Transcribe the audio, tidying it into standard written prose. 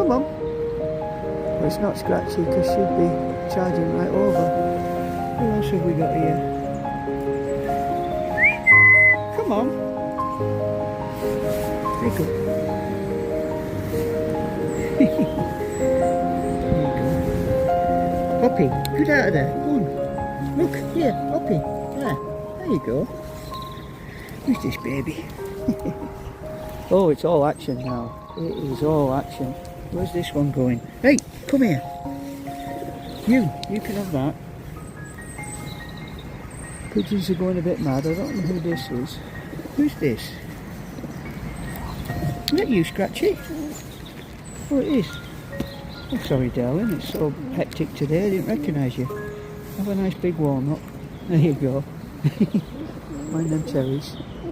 Come on. Well, it's not Scratchy because she'd be charging right over. Who else have we got here? Come on. There you go. There you go. Hoppy, get out of there. Go on. Look, here, Hoppy. There you go. Who's this baby? Oh, it's all action now. It is all action. Where's this one going? Hey, come here. You can have that. Pigeons are going a bit mad. I don't know who this is. Who's this? Is that you, Scratchy? Oh, it is. Oh, sorry, darling. It's so hectic today. I didn't recognise you. Have a nice big walnut. There you go. Mind them cherries.